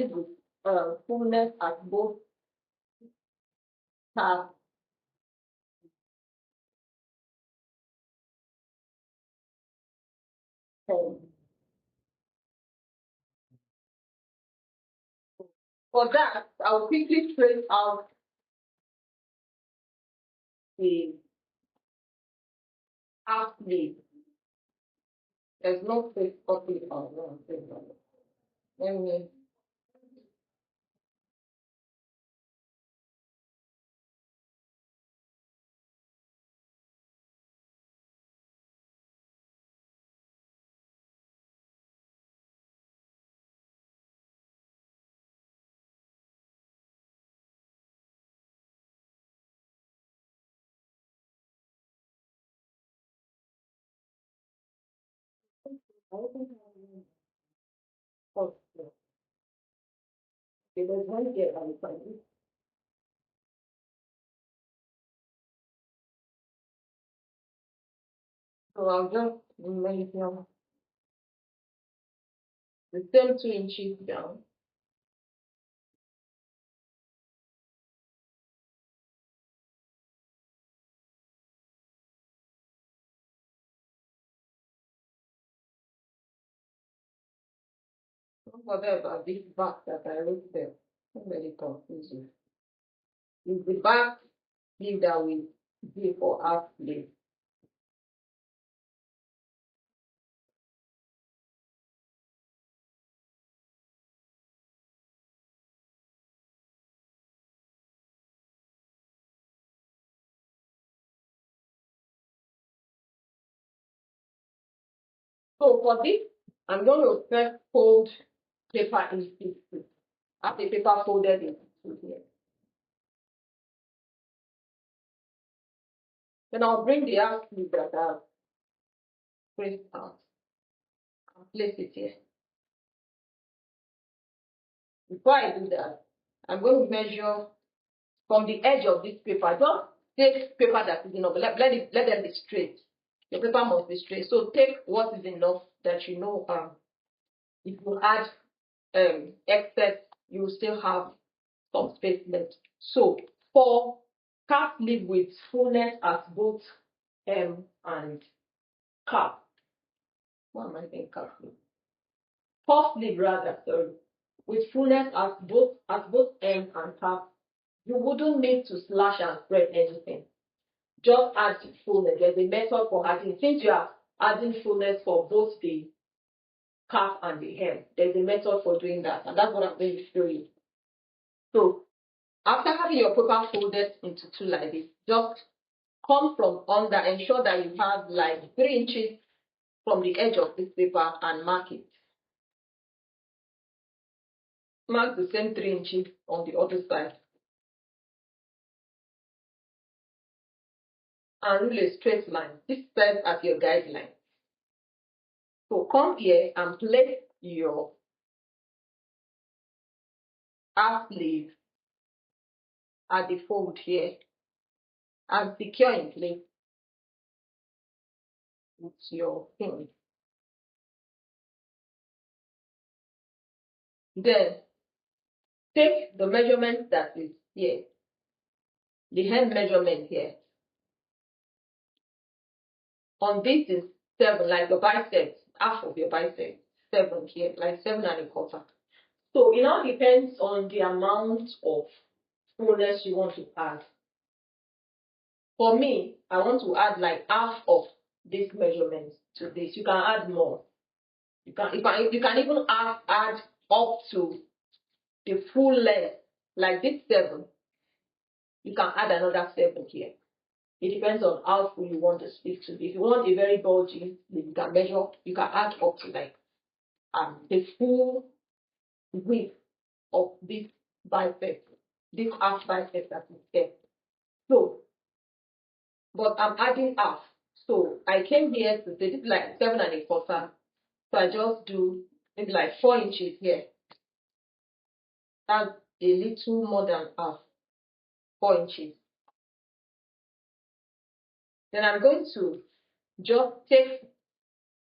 live with fullness at both half. For that, I'll quickly trace out the half leaf. There's no place copy on one thing. Let me. Oh, no. Okay, there's one here. I will find it. So I'll just measure the same 2 inches down. Don't forget about this back that I wrote there. Don't let it confuse you. It's the back leaf that we give for half leaf. So for this, I'm going to first fold paper into two. Have the paper folded into two here. Then I'll bring the half sleeve that I've traced out and place it here. Before I do that, I'm going to measure from the edge of this paper. Just take paper that is enough. Let them be straight. Your paper must be straight. So take what is enough that you know. If you add excess, you will still have some space left. So for cap sleeve with fullness at both M and cap. What am I saying? Cap sleeve. Puff sleeve rather, sorry. With fullness at both M and cap, you wouldn't need to slash and spread anything. Just add fullness. There's a method for adding. Since you are adding fullness for both the cap and the hem, there's a method for doing that, and that's what I'm going to show you. So after having your paper folded into two like this, just come from under, ensure that you have like 3 inches from the edge of this paper and mark it. Mark the same 3 inches on the other side. And rule a straight line. This serves as your guideline. So come here and place your half sleeve at the fold here and secure in place with your pin. Then take the measurement that is here, the hem measurement here. On this is 7, like your bicep, half of your bicep, 7 here, like 7.25. So it now depends on the amount of fullness you want to add. For me, I want to add like half of this measurement to this. You can add more. You can even add up to the full length, like this 7. You can add another 7 here. It depends on how full you want the sleeve to be. If you want a very bulgy, you can measure. You can add up to like the full width of this bicep, this half bicep that is here. So, but I'm adding half. So I came here to say this is like 7.25. So I just do maybe like 4 inches here. That's a little more than half, 4 inches. Then I'm going to just take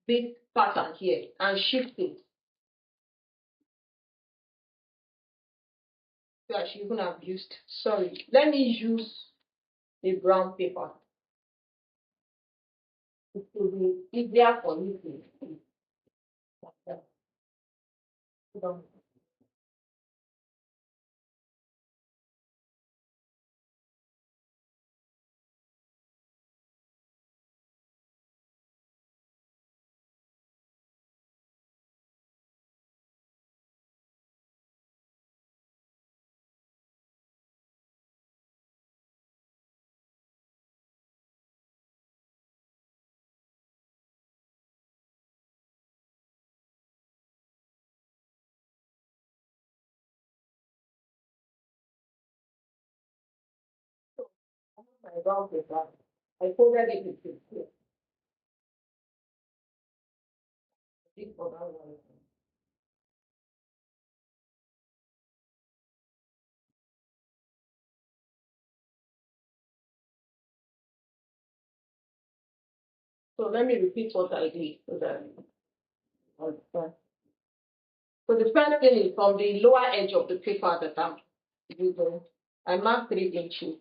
this pattern here and shift it. So I should even have used, sorry, let me use a brown paper. It will be easier for you to see. My brown paper, I folded it into two. This for that one. So let me repeat what I did so that you understand. So the first thing is from the lower edge of the paper that I'm using, I mark 3 inches.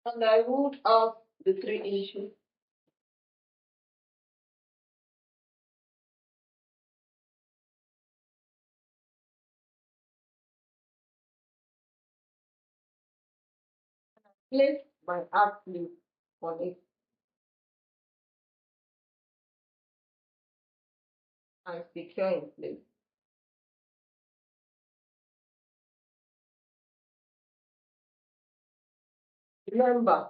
And I would up the 3 inches. Place my arc sleeve on it and secure in place. Remember,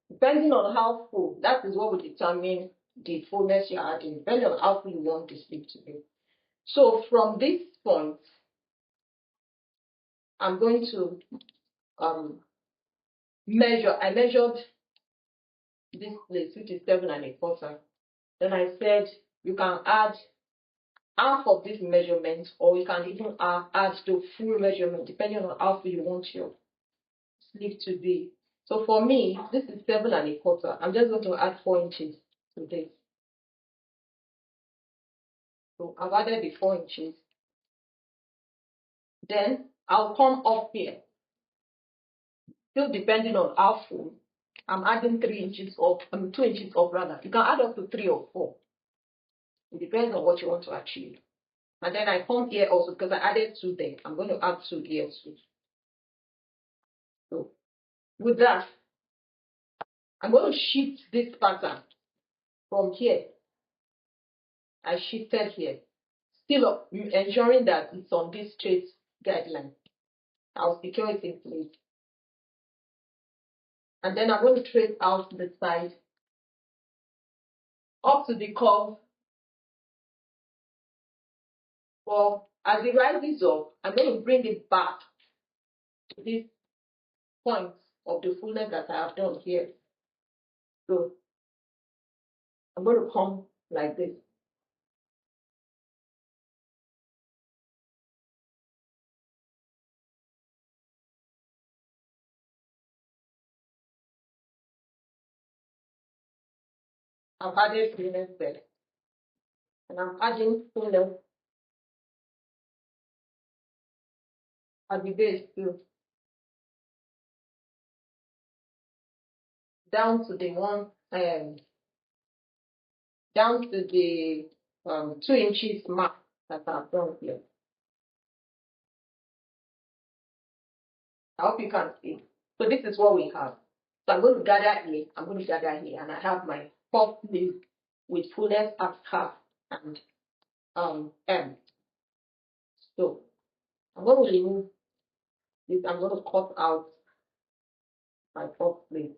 depending on how full, that is what will determine the fullness you're adding, depending on how full you want the sleeve to be. So from this point, I'm going to measure. I measured this place, which is 7 1/4. Then I said you can add half of this measurement, or you can even add the full measurement, depending on how full you want your sleeve to be. So for me, this is 7 1/4. I'm just going to add 4 inches to this. So I've added the 4 inches. Then I'll come up here. Still depending on how full, I'm adding 3 inches up, 2 inches up rather. You can add up to 3 or 4. It depends on what you want to achieve. And then I come here also because I added 2 there. I'm going to add 2 here too. So with that, I'm going to shift this pattern from here. I shifted here. Still ensuring that it's on this straight guideline. I'll secure it in place. And then I'm going to trace out the side up to the curve. But as it rises up, I'm going to bring it back to this point of the fullness that I have done here. So I'm going to come like this. I've added fullness there. And I'm adding fullness at the base too. Down to the down to the 2 inches mark that I've done here. I hope you can see. So this is what we have. So I'm going to gather here, I'm going to gather here, and I have my puff sleeve with fullness at half and M. So I'm going to remove this, I'm going to cut out my puff sleeve.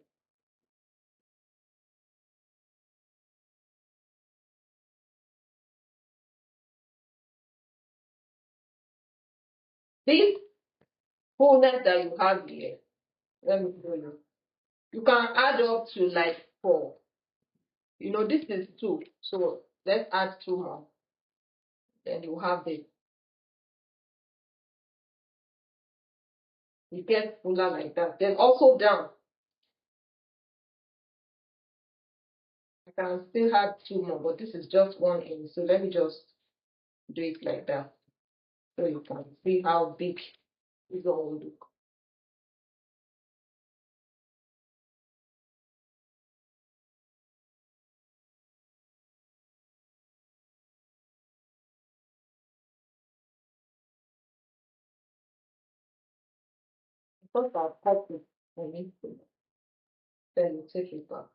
This fullness that you have here, let me show you. You can add up to like 4. You know, this is 2, so let's add 2 more. Then you have this. You get fuller like that. Then also down. I can still add two more, but this is just one in. So let me just do it like that so you can see how big this one will look. Because I've cut it, I need to then you take it back.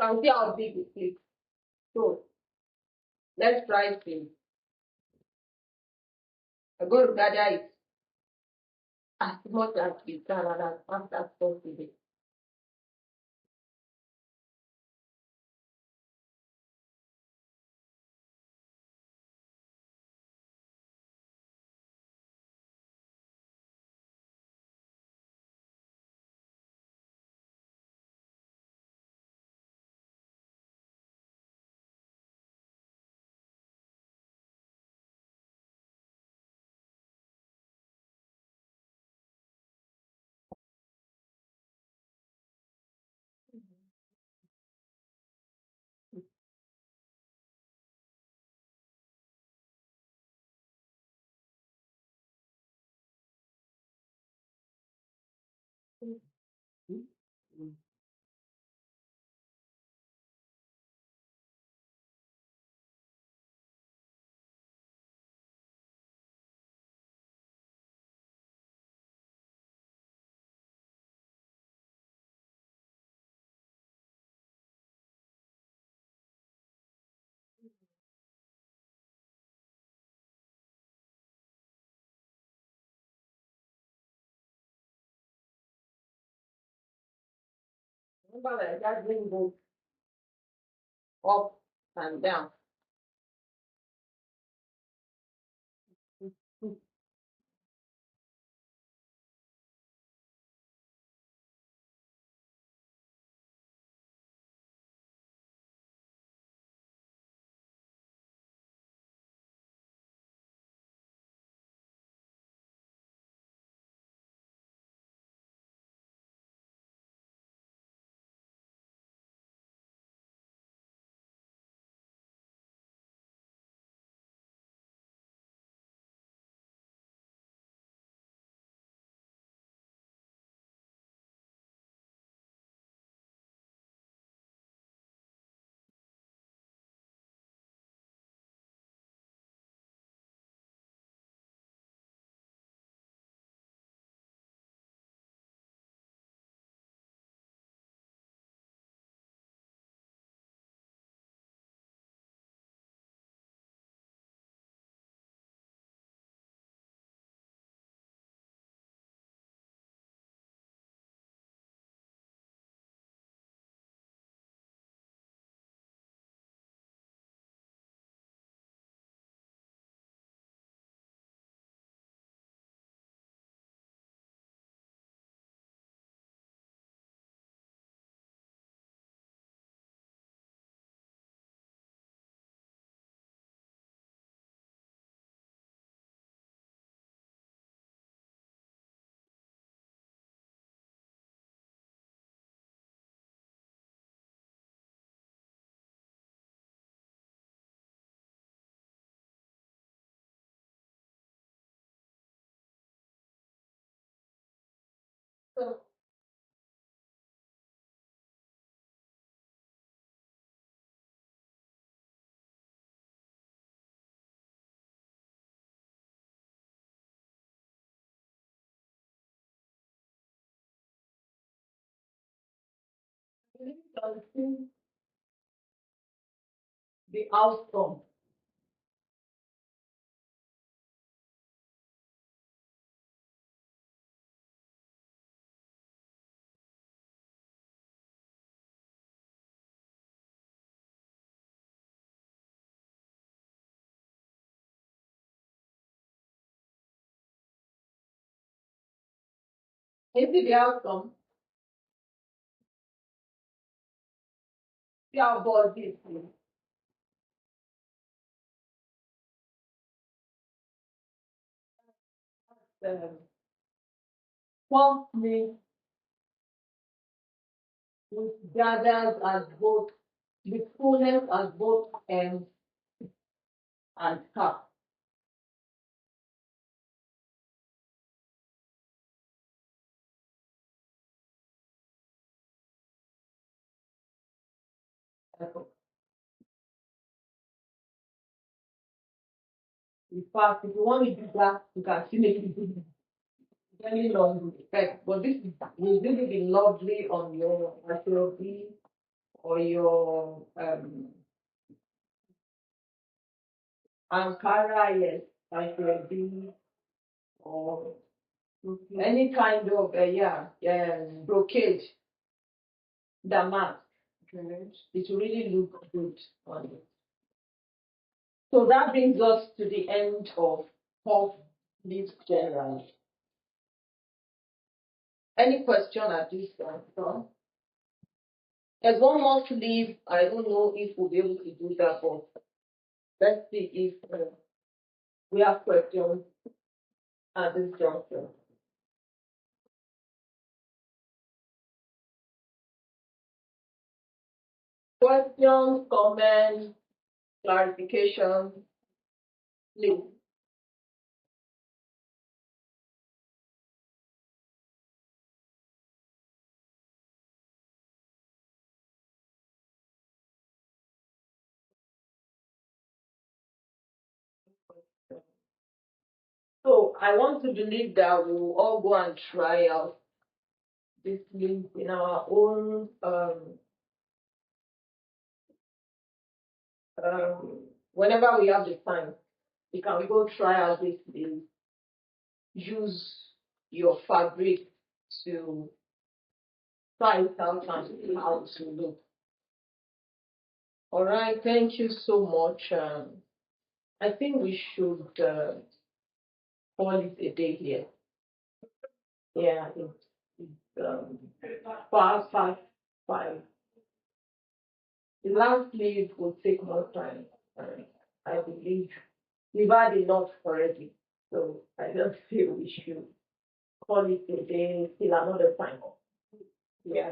Can see how big it is. So let's try to. I'm going to gather it as much as we can and as fast as possible. Remember that that ring goes up and down. So you can see the outcome. Is it the outcome? See how bold this is. Um, Fullness which gathers as both the fullness as both ends and cap. In fact, if you want to do that, you can still make it very long effect. But this will really be lovely on your HRB or your Ankara, yes, HRB or any kind of brocade damask. It will really look good on it. So that brings us to the end of Puff Leaves General. Any question at this point? There's one more sleeve. I don't know if we'll be able to do that, but let's see if we have questions at this juncture. Questions, comments, clarification, please. So I want to believe that we'll all go and try out this sleeve in our own whenever we have the time. You can go try out this sleeve. Use your fabric to try it out and see how it will look. All right, thank you so much. I think we should call it a day here. Yeah, it's past 5. The last leave will take more time. I believe we've had enough already, so I don't feel we should call it a day till another time. Yeah.